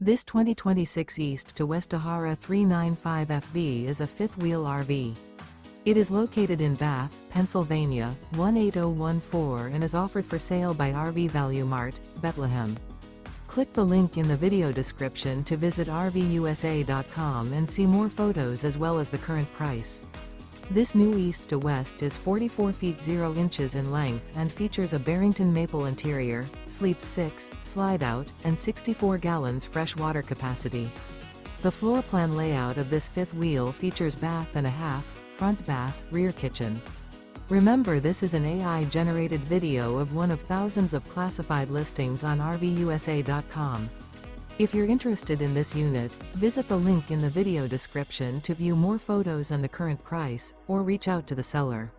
This 2026 East to West Ahara 395FB is a fifth-wheel RV. It is located in Bath, Pennsylvania, 18014 and is offered for sale by RV Value Mart, Behtlehem. Click the link in the video description to visit RVUSA.com and see more photos as well as the current price. This new East to West is 44 feet 0 inches in length and features a Barrington Maple interior, sleeps 6, Slideout, and 64 gallons fresh water capacity. The floor plan layout of this fifth wheel features bath and a half, front bath, rear kitchen. Remember, this is an AI-generated video of one of thousands of classified listings on RVUSA.com. If you're interested in this unit, visit the link in the video description to view more photos and the current price, or reach out to the seller.